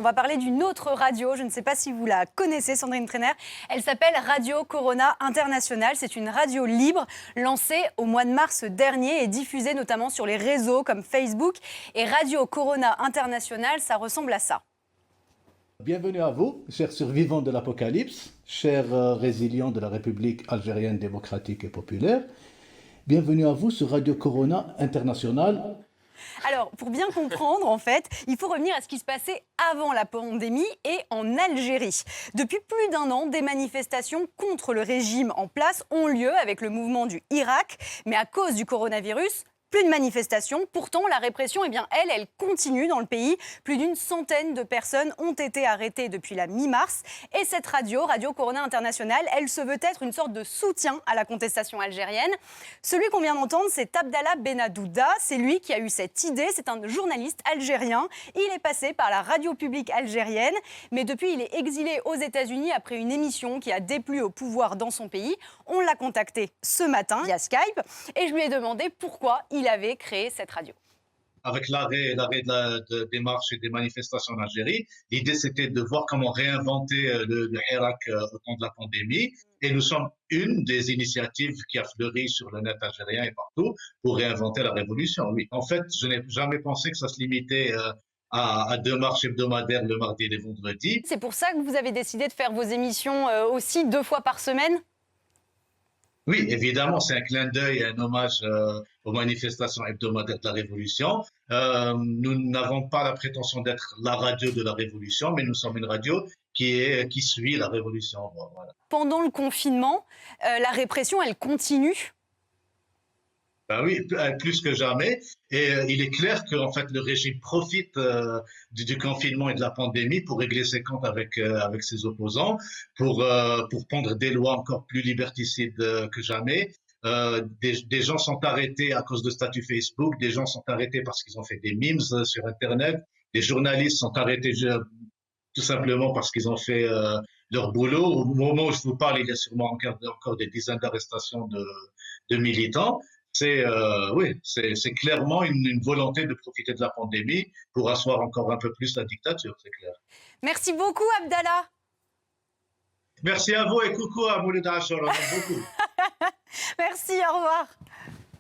On va parler d'une autre radio, je ne sais pas si vous la connaissez, Sandrine Trainer. Elle s'appelle Radio Corona International. C'est une radio libre lancée au mois de mars dernier et diffusée notamment sur les réseaux comme Facebook. Et Radio Corona International, ça ressemble à ça. Bienvenue à vous, chers survivants de l'Apocalypse, chers résilients de la République algérienne démocratique et populaire. Bienvenue à vous sur Radio Corona International. Alors, pour bien comprendre, en fait, il faut revenir à ce qui se passait avant la pandémie et en Algérie. Depuis plus d'1 an, des manifestations contre le régime en place ont lieu avec le mouvement du Irak. Mais à cause du coronavirus, plus de manifestations. Pourtant, la répression, elle continue dans le pays. Plus d'une centaine de personnes ont été arrêtées depuis la mi-mars. Et cette radio, Radio Corona International, elle se veut être une sorte de soutien à la contestation algérienne. Celui qu'on vient d'entendre, c'est Abdallah Benadouda. C'est lui qui a eu cette idée. C'est un journaliste algérien. Il est passé par la radio publique algérienne. Mais depuis, il est exilé aux États-Unis après une émission qui a déplu au pouvoir dans son pays. On l'a contacté ce matin via Skype. Et je lui ai demandé pourquoi il avait créé cette radio. Avec l'arrêt des marches et des manifestations en Algérie, l'idée c'était de voir comment réinventer le Hirak au temps de la pandémie. Et nous sommes une des initiatives qui a fleuri sur le net algérien et partout pour réinventer la révolution. Oui. En fait, je n'ai jamais pensé que ça se limitait à 2 marches hebdomadaires le mardi et le vendredi. C'est pour ça que vous avez décidé de faire vos émissions aussi 2 fois par semaine ? Oui, évidemment, c'est un clin d'œil, un hommage aux manifestations hebdomadaires de la Révolution. Nous n'avons pas la prétention d'être la radio de la Révolution, mais nous sommes une radio qui suit la Révolution. Voilà. Pendant le confinement, la répression, elle continue. Ben oui, plus que jamais. Et il est clair que en fait, le régime profite du confinement et de la pandémie pour régler ses comptes avec ses opposants, pour prendre des lois encore plus liberticides que jamais. Des gens sont arrêtés à cause de statuts Facebook, des gens sont arrêtés parce qu'ils ont fait des memes sur Internet, des journalistes sont arrêtés tout simplement parce qu'ils ont fait leur boulot. Au moment où je vous parle, il y a sûrement encore des dizaines d'arrestations de militants. C'est clairement une volonté de profiter de la pandémie pour asseoir encore un peu plus la dictature, c'est clair. Merci beaucoup, Abdallah. Merci à vous et coucou à Mouloud Achour, on aime beaucoup. Merci, au revoir.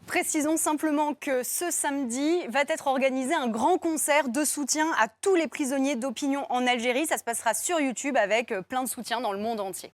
Précisons simplement que ce samedi va être organisé un grand concert de soutien à tous les prisonniers d'opinion en Algérie. Ça se passera sur YouTube avec plein de soutien dans le monde entier.